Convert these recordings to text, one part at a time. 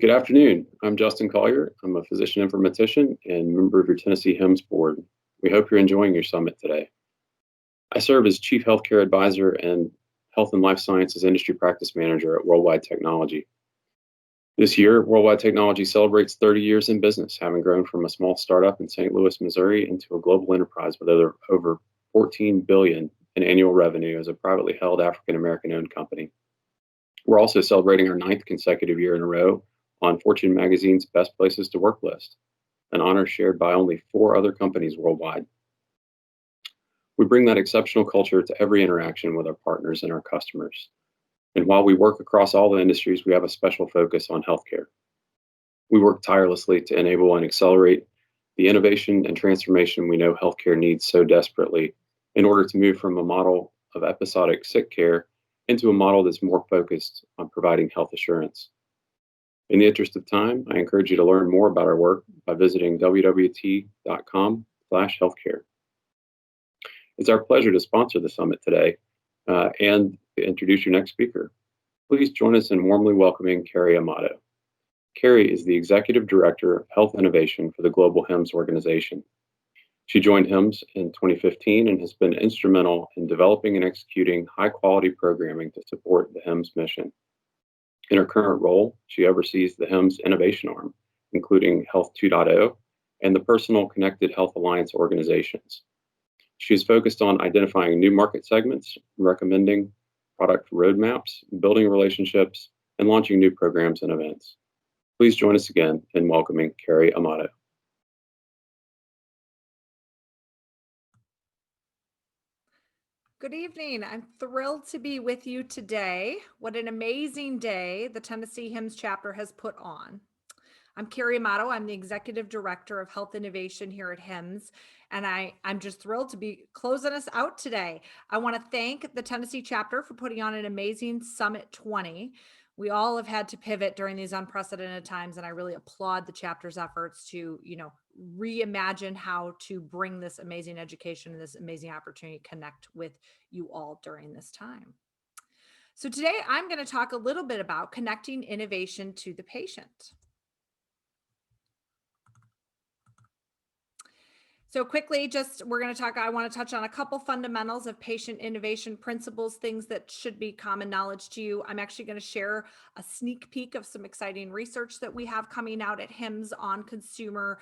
Good afternoon. I'm Justin Collier. I'm a physician informatician and member of your Tennessee HIMSS board. We hope you're enjoying your summit today. I serve as Chief Healthcare Advisor and Health and Life Sciences Industry Practice Manager at Worldwide Technology. This year, Worldwide Technology celebrates 30 years in business, having grown from a small startup in St. Louis, Missouri into a global enterprise with over 14 billion in annual revenue as a privately held African American owned company. We're also celebrating our ninth consecutive year in a row on Fortune magazine's Best Places to Work list, an honor shared by only 4 other companies worldwide. We bring that exceptional culture to every interaction with our partners and our customers. And while we work across all the industries, we have a special focus on healthcare. We work tirelessly to enable and accelerate the innovation and transformation we know healthcare needs so desperately in order to move from a model of episodic sick care into a model that's more focused on providing health assurance. In the interest of time, I encourage you to learn more about our work by visiting wwt.com/healthcare. It's our pleasure to sponsor the summit today and to introduce your next speaker. Please join us in warmly welcoming Kerry Amato. Kerry is the Executive Director of Health Innovation for the Global HIMSS organization. She joined HIMSS in 2015 and has been instrumental in developing and executing high-quality programming to support the HIMSS mission. In her current role, she oversees the HIMSS innovation arm, including Health 2.0 and the Personal Connected Health Alliance organizations. She is focused on identifying new market segments, recommending product roadmaps, building relationships, and launching new programs and events. Please join us again in welcoming Kerry Amato. Good evening. I'm thrilled to be with you today. What an amazing day the Tennessee HIMSS chapter has put on. I'm Kerry Amato. I'm the Executive Director of Health Innovation here at HIMSS, and I'm just thrilled to be closing us out today. I want to thank the Tennessee chapter for putting on an amazing Summit 20. We all have had to pivot during these unprecedented times, and I really applaud the chapter's efforts to, reimagine how to bring this amazing education and this amazing opportunity to connect with you all during this time. So today I'm going to talk a little bit about connecting innovation to the patient. So quickly, I want to touch on a couple fundamentals of patient innovation principles, things that should be common knowledge to you. I'm actually going to share a sneak peek of some exciting research that we have coming out at HIMSS on consumer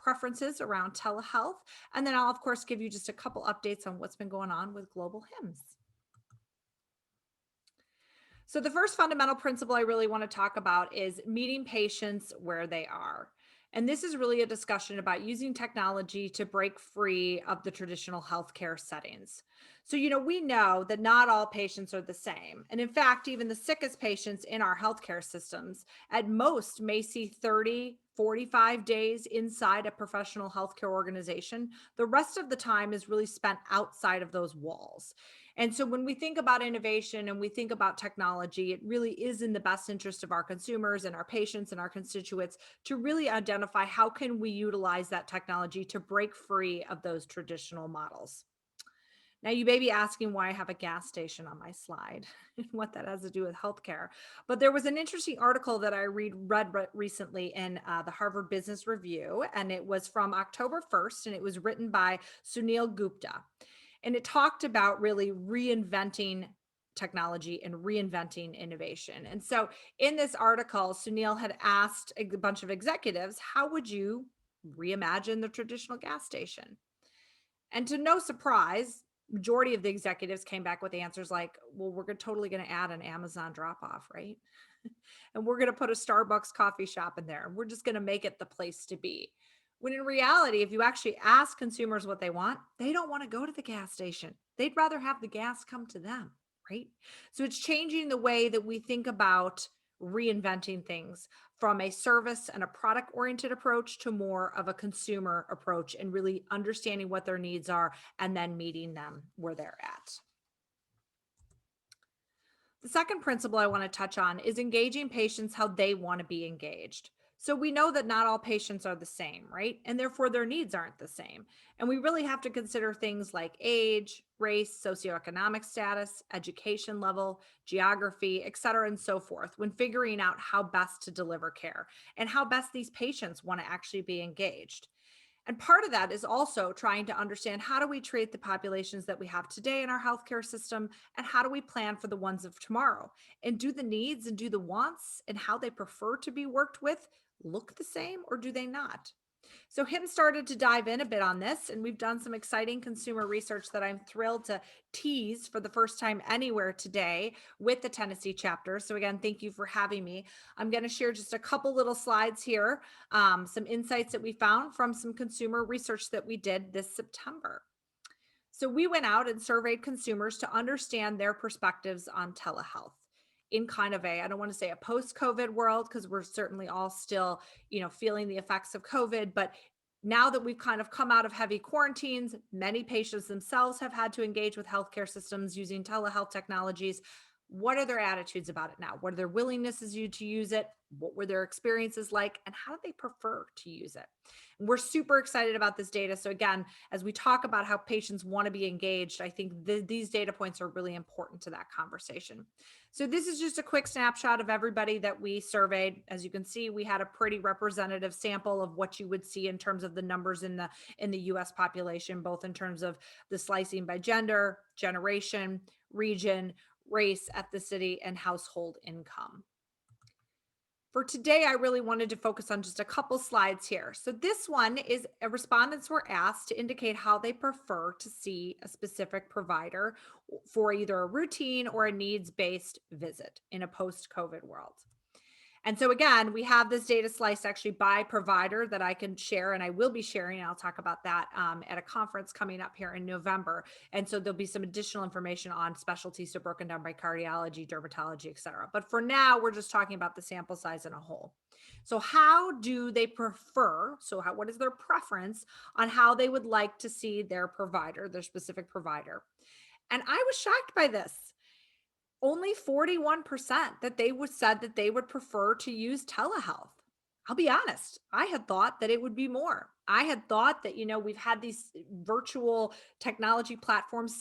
preferences around telehealth. And then I'll, of course, give you just a couple updates on what's been going on with global HIMSS. So the first fundamental principle I really want to talk about is meeting patients where they are. And this is really a discussion about using technology to break free of the traditional healthcare settings. So, we know that not all patients are the same. And in fact, even the sickest patients in our healthcare systems at most may see 30, 45 days inside a professional healthcare organization. The rest of the time is really spent outside of those walls. And so when we think about innovation and we think about technology, it really is in the best interest of our consumers and our patients and our constituents to really identify how can we utilize that technology to break free of those traditional models. Now, you may be asking why I have a gas station on my slide and what that has to do with healthcare. But there was an interesting article that I read recently in the Harvard Business Review, and it was from October 1st, and it was written by Sunil Gupta. And it talked about really reinventing technology and reinventing innovation. And so in this article, Sunil had asked a bunch of executives, how would you reimagine the traditional gas station? And to no surprise, majority of the executives came back with answers like, well, we're totally going to add an Amazon drop off, right? And we're going to put a Starbucks coffee shop in there. And we're just going to make it the place to be. When in reality, if you actually ask consumers what they want, they don't want to go to the gas station. They'd rather have the gas come to them, right? So it's changing the way that we think about reinventing things from a service and a product oriented approach to more of a consumer approach and really understanding what their needs are and then meeting them where they're at. The second principle I want to touch on is engaging patients how they want to be engaged. So we know that not all patients are the same, right? And therefore their needs aren't the same. And we really have to consider things like age, race, socioeconomic status, education level, geography, et cetera, and so forth when figuring out how best to deliver care and how best these patients want to actually be engaged. And part of that is also trying to understand how do we treat the populations that we have today in our healthcare system, and how do we plan for the ones of tomorrow? And do the needs and do the wants and how they prefer to be worked with look the same, or do they not? So Him started to dive in a bit on this, and we've done some exciting consumer research that I'm thrilled to tease for the first time anywhere today with the Tennessee chapter. So again, thank you for having me. I'm going to share just a couple little slides here, some insights that we found from some consumer research that we did this September. So we went out and surveyed consumers to understand their perspectives on telehealth in kind of a, I don't want to say a post-COVID world, because we're certainly all still, feeling the effects of COVID, but now that we've kind of come out of heavy quarantines, many patients themselves have had to engage with healthcare systems using telehealth technologies. What are their attitudes about it now? What are their willingnesses to use it? What were their experiences like? And how do they prefer to use it? And we're super excited about this data. So again, as we talk about how patients want to be engaged, I think these data points are really important to that conversation. So this is just a quick snapshot of everybody that we surveyed. As you can see, we had a pretty representative sample of what you would see in terms of the numbers in the US population, both in terms of the slicing by gender, generation, region, race, ethnicity, and household income. For today, I really wanted to focus on just a couple slides here. So this one is respondents were asked to indicate how they prefer to see a specific provider for either a routine or a needs-based visit in a post-COVID world. And so again, we have this data slice actually by provider that I can share, and I will be sharing. And I'll talk about that at a conference coming up here in November. And so there'll be some additional information on specialties, so broken down by cardiology, dermatology, et cetera. But for now, we're just talking about the sample size in a whole. So how do they prefer? So what is their preference on how they would like to see their provider, their specific provider? And I was shocked by this. Only 41% that said that they would prefer to use telehealth. I'll be honest, I had thought that it would be more. I had thought that, we've had these virtual technology platforms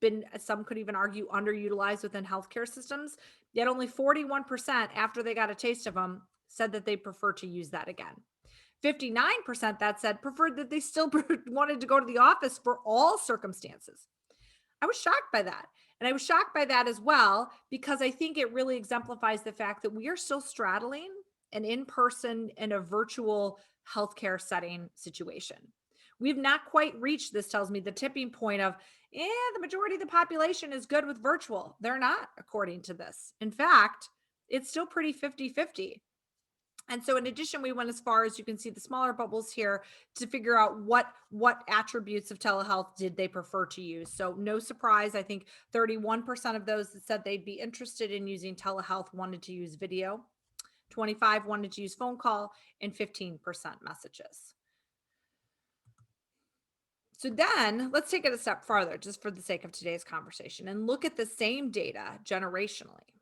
been, some could even argue, underutilized within healthcare systems. Yet only 41%, after they got a taste of them, said that they prefer to use that again. 59% that said preferred that they still wanted to go to the office for all circumstances. I was shocked by that. And I was shocked by that as well, because I think it really exemplifies the fact that we are still straddling an in-person and a virtual healthcare setting situation. We've not quite reached, this tells me, the tipping point of, the majority of the population is good with virtual. They're not, according to this. In fact, it's still pretty 50-50. And so in addition, we went as far as, you can see the smaller bubbles here, to figure out what attributes of telehealth did they prefer to use. So no surprise, I think 31% of those that said they'd be interested in using telehealth wanted to use video, 25 wanted to use phone call, and 15% messages. So then let's take it a step farther, just for the sake of today's conversation, and look at the same data generationally.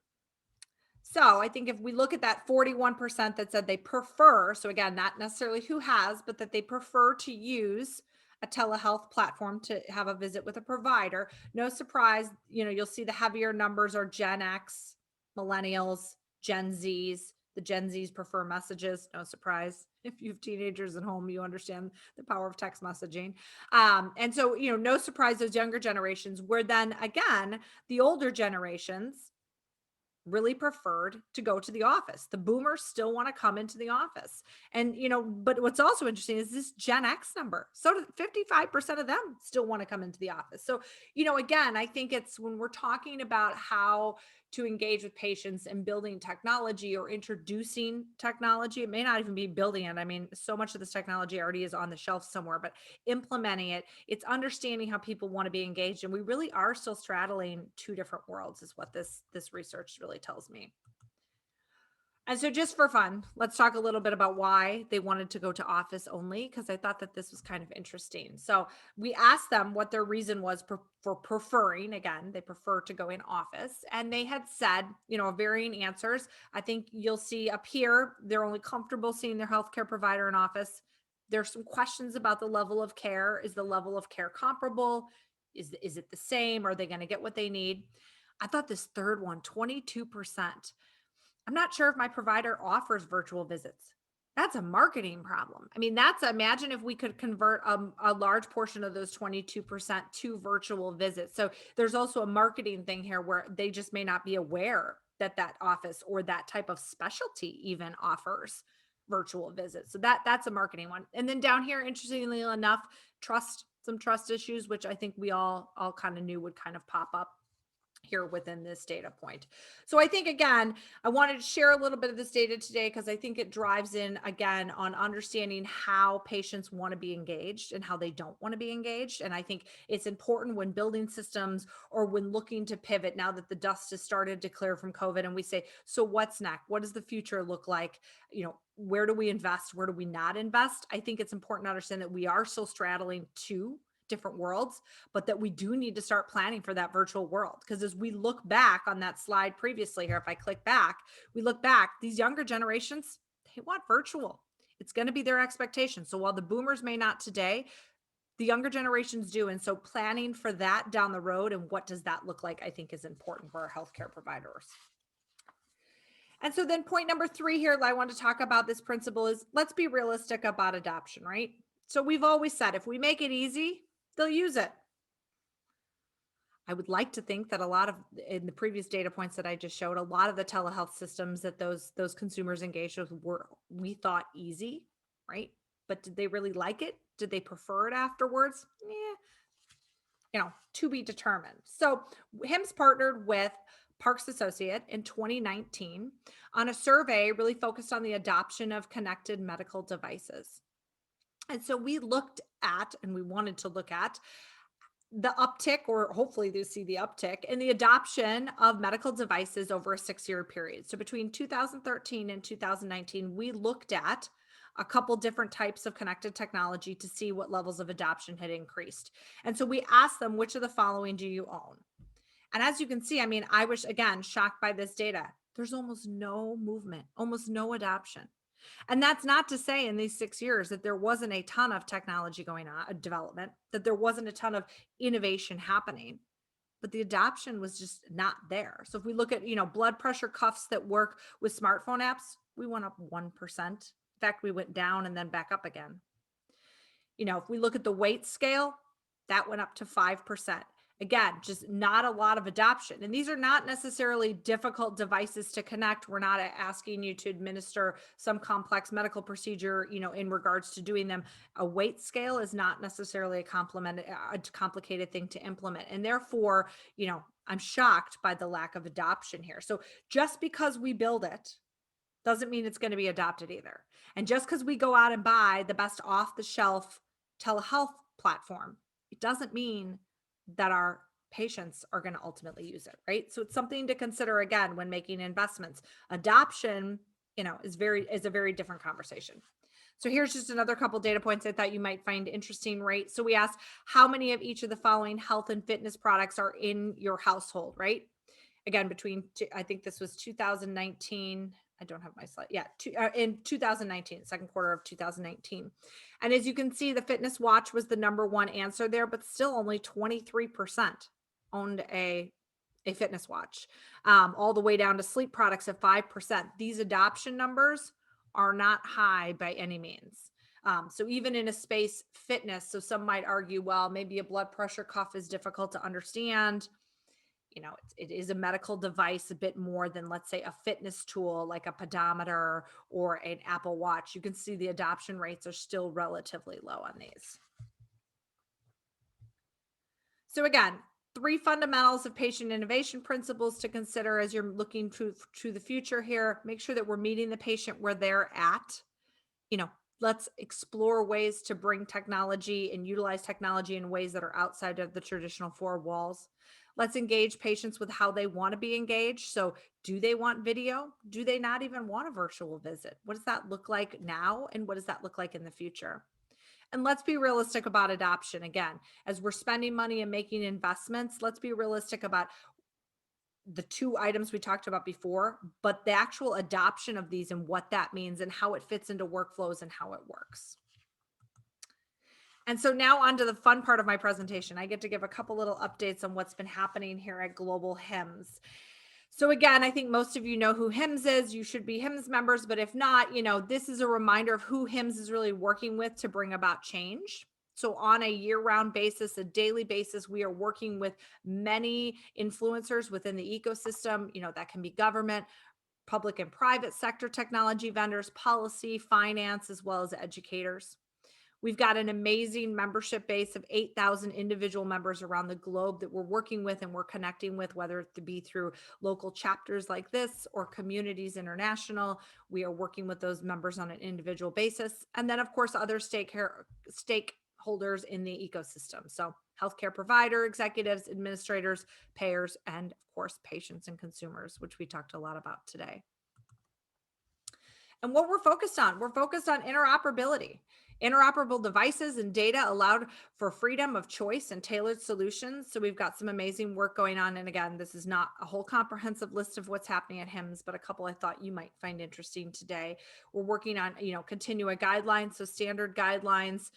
So I think if we look at that 41% that said they prefer, so again, not necessarily who has, but that they prefer to use a telehealth platform to have a visit with a provider, no surprise, you'll see the heavier numbers are Gen X, millennials, Gen Zs. The Gen Zs prefer messages, no surprise. If you have teenagers at home, you understand the power of text messaging. And so, no surprise, those younger generations, where then again, the older generations really preferred to go to the office. The boomers still want to come into the office. And, but what's also interesting is this Gen X number. So 55% of them still want to come into the office. So, again, I think it's when we're talking about how to engage with patients and building technology or introducing technology, it may not even be building it. I mean, so much of this technology already is on the shelf somewhere, but implementing it, it's understanding how people want to be engaged. And we really are still straddling two different worlds, is what this research really tells me. And so, just for fun, let's talk a little bit about why they wanted to go to office only, because I thought that this was kind of interesting. So, we asked them what their reason was for preferring, again, they prefer to go in office. And they had said, varying answers. I think you'll see up here, they're only comfortable seeing their healthcare provider in office. There's some questions about the level of care. Is the level of care comparable? Is it the same? Are they going to get what they need? I thought this third one, 22%. I'm not sure if my provider offers virtual visits. That's a marketing problem. I mean, imagine if we could convert a large portion of those 22% to virtual visits. So there's also a marketing thing here where they just may not be aware that that office or that type of specialty even offers virtual visits. So that's a marketing one. And then down here, interestingly enough, some trust issues, which I think we all kind of knew would kind of pop up here within this data point. So I think, again, I wanted to share a little bit of this data today because I think it drives in again on understanding how patients want to be engaged and how they don't want to be engaged. And I think it's important when building systems or when looking to pivot now that the dust has started to clear from COVID and we say, so what's next? What does the future look like? Where do we invest? Where do we not invest? I think it's important to understand that we are still straddling two different worlds, but that we do need to start planning for that virtual world. Because as we look back on that slide previously here, if I click back, we look back, these younger generations, they want virtual. It's going to be their expectation. So while the boomers may not today, the younger generations do. And so planning for that down the road and what does that look like, I think is important for our healthcare providers. And so then point number 3 here that I want to talk about this principle is let's be realistic about adoption, right? So we've always said if we make it easy, they'll use it. I would like to think that a lot of in the previous data points that I just showed, a lot of the telehealth systems that those consumers engaged with we thought easy, right? But did they really like it? Did they prefer it afterwards? To be determined. So HIMSS partnered with Parks Associate in 2019 on a survey really focused on the adoption of connected medical devices. And so we looked at, and we wanted to look at the uptick, or hopefully they see the uptick in the adoption of medical devices over a 6-year period. So between 2013 and 2019, we looked at a couple different types of connected technology to see what levels of adoption had increased. And so we asked them, which of the following do you own? And as you can see, I mean, I was again shocked by this data. There's almost no movement, almost no adoption. And that's not to say in these 6 years that there wasn't a ton of technology going on, development, that there wasn't a ton of innovation happening, but the adoption was just not there. So if we look at, blood pressure cuffs that work with smartphone apps, we went up 1%. In fact, we went down and then back up again. If we look at the weight scale, that went up to 5%. Again, just not a lot of adoption. And these are not necessarily difficult devices to connect. We're not asking you to administer some complex medical procedure, in regards to doing them. A weight scale is not necessarily a complicated thing to implement. And therefore, I'm shocked by the lack of adoption here. So just because we build it doesn't mean it's going to be adopted either. And just because we go out and buy the best off the shelf telehealth platform, it doesn't mean that our patients are going to ultimately use it, right? So it's something to consider again when making investments. Adoption, is a very different conversation. So here's just another couple data points I thought you might find interesting, right? So we asked how many of each of the following health and fitness products are in your household, right? Again, I think this was 2019. I don't have my slide. Yeah, in 2019, second quarter of 2019. And as you can see, the fitness watch was the number one answer there, but still only 23% owned a fitness watch, all the way down to sleep products at 5%. These adoption numbers are not high by any means. So even in a space fitness, so some might argue, well, maybe a blood pressure cuff is difficult to understand. It is a medical device a bit more than, let's say, a fitness tool like a pedometer or an Apple Watch. You can see the adoption rates are still relatively low on these. So again, 3 fundamentals of patient innovation principles to consider as you're looking to the future here. Make sure that we're meeting the patient where they're at. Let's explore ways to bring technology and utilize technology in ways that are outside of the traditional four walls. Let's engage patients with how they want to be engaged. So, do they want video? Do they not even want a virtual visit? What does that look like now? And what does that look like in the future? And let's be realistic about adoption. Again, as we're spending money and making investments, let's be realistic about the two items we talked about before, but the actual adoption of these and what that means and how it fits into workflows and how it works. And so now on to the fun part of my presentation. I get to give a couple little updates on what's been happening here at Global HIMSS. So again, I think most of you know who HIMSS is. You should be HIMSS members, but if not, this is a reminder of who HIMSS is really working with to bring about change. So on a year-round basis, a daily basis, we are working with many influencers within the ecosystem. That can be government, public and private sector technology vendors, policy, finance, as well as educators. We've got an amazing membership base of 8,000 individual members around the globe that we're working with and we're connecting with, whether it be through local chapters like this or Communities International. We are working with those members on an individual basis. And then, of course, other stakeholders in the ecosystem. So, healthcare provider, executives, administrators, payers, and of course, patients and consumers, which we talked a lot about today. And what we're focused on interoperability. Interoperable devices and data allowed for freedom of choice and tailored solutions. So we've got some amazing work going on. And again, this is not a whole comprehensive list of what's happening at HIMSS, but a couple I thought you might find interesting today. We're working on, continua guidelines, so standard guidelines.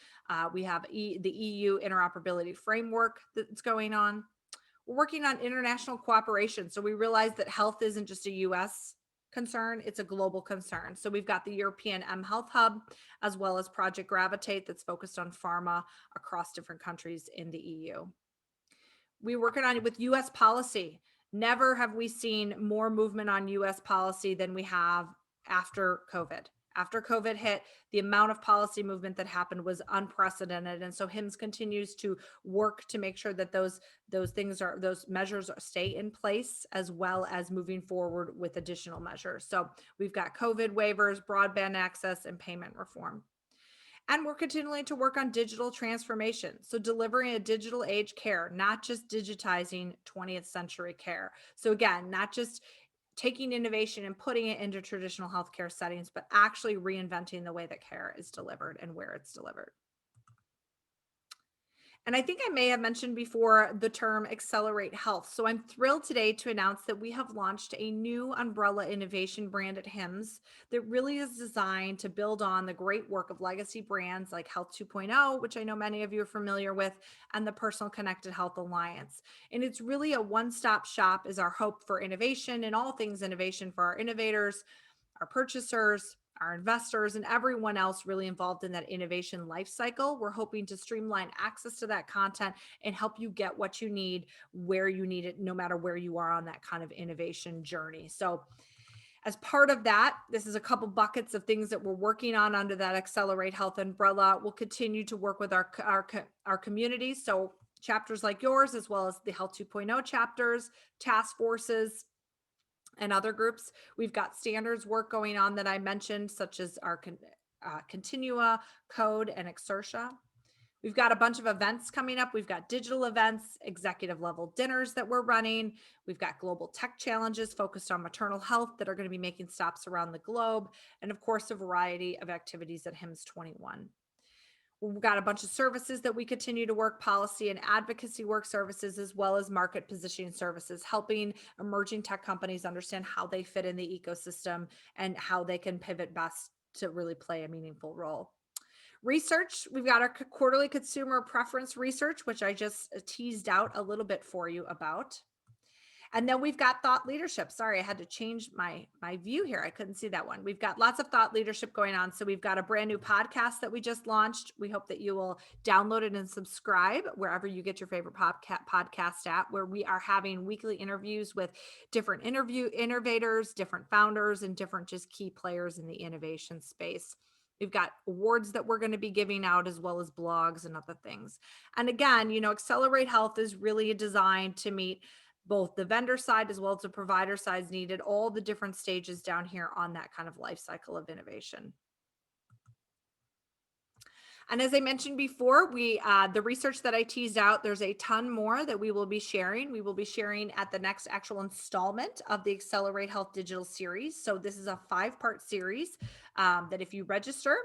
We have the EU interoperability framework that's going on. We're working on international cooperation. So we realize that health isn't just a US concern, it's a global concern. So we've got the European Health Hub, as well as Project Gravitate that's focused on pharma across different countries in the EU. We're working on it with US policy. Never have we seen more movement on US policy than we have after COVID. After COVID hit, the amount of policy movement that happened was unprecedented. And so HIMSS continues to work to make sure that those measures stay in place, as well as moving forward with additional measures. So we've got COVID waivers, broadband access, and payment reform. And we're continuing to work on digital transformation. So delivering a digital age care, not just digitizing 20th century care. So again, not just taking innovation and putting it into traditional healthcare settings, but actually reinventing the way that care is delivered and where it's delivered. And I think I may have mentioned before the term accelerate health. So I'm thrilled today to announce that we have launched a new umbrella innovation brand at HIMSS that really is designed to build on the great work of legacy brands like Health 2.0, which I know many of you are familiar with, and the Personal Connected Health Alliance. And it's really a one-stop shop is our hope for innovation and all things innovation for our innovators, our purchasers, our investors, and everyone else really involved in that innovation life cycle. We're hoping to streamline access to that content and help you get what you need where you need it, no matter where you are on that kind of innovation journey. So as part of that, this is a couple buckets of things that we're working on under that Accelerate Health umbrella. We'll continue to work with our communities. So chapters like yours, as well as the Health 2.0 chapters, task forces, and other groups. We've got standards work going on that I mentioned, such as our Continua, Code, and Exertia. We've got a bunch of events coming up. We've got digital events, executive level dinners that we're running. We've got global tech challenges focused on maternal health that are going to be making stops around the globe. And of course, a variety of activities at HIMSS 21. We've got a bunch of services that we continue to work, policy and advocacy work services, as well as market positioning services, helping emerging tech companies understand how they fit in the ecosystem and how they can pivot best to really play a meaningful role. Research, we've got our quarterly consumer preference research, which I just teased out a little bit for you about. And then we've got thought leadership. Sorry, I had to change my view here. I couldn't see that one. We've got lots of thought leadership going on. So we've got a brand new podcast that we just launched. We hope that you will download it and subscribe wherever you get your favorite podcast at, where we are having weekly interviews with different innovators, different founders, and different just key players in the innovation space. We've got awards that we're going to be giving out, as well as blogs and other things. And again, Accelerate Health is really designed to meet both the vendor side as well as the provider sides needed, all the different stages down here on that kind of life cycle of innovation. And as I mentioned before, the research that I teased out, there's a ton more that we will be sharing. We will be sharing at the next actual installment of the Accelerate Health Digital series. So this is a 5-part series that if you register,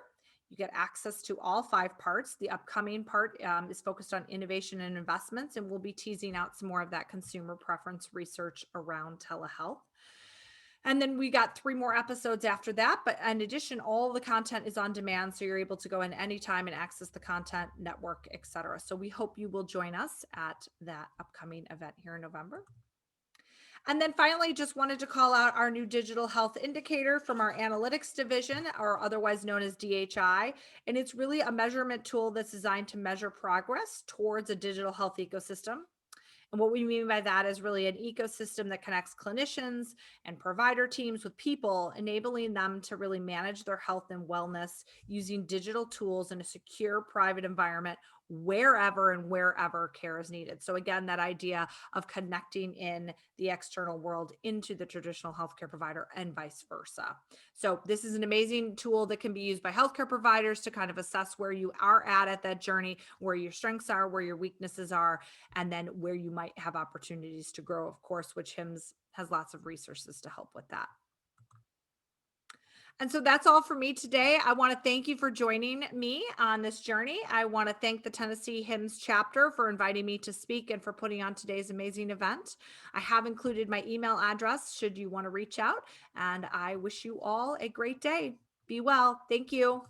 you get access to all 5 parts. The upcoming part is focused on innovation and investments, and we'll be teasing out some more of that consumer preference research around telehealth. And then we got 3 more episodes after that. But in addition, all the content is on demand. So you're able to go in anytime and access the content, network, etc. So we hope you will join us at that upcoming event here in November. And then finally, just wanted to call out our new digital health indicator from our analytics division, or otherwise known as DHI. And it's really a measurement tool that's designed to measure progress towards a digital health ecosystem. And what we mean by that is really an ecosystem that connects clinicians and provider teams with people, enabling them to really manage their health and wellness using digital tools in a secure, private environment wherever and wherever care is needed. So, again, that idea of connecting in the external world into the traditional healthcare provider and vice versa. So, this is an amazing tool that can be used by healthcare providers to kind of assess where you are at that journey, where your strengths are, where your weaknesses are, and then where you might have opportunities to grow, of course, which HIMSS has lots of resources to help with that. And so that's all for me today. I want to thank you for joining me on this journey. I want to thank the Tennessee HIMSS chapter for inviting me to speak and for putting on today's amazing event. I have included my email address should you want to reach out, and I wish you all a great day. Be well. Thank you.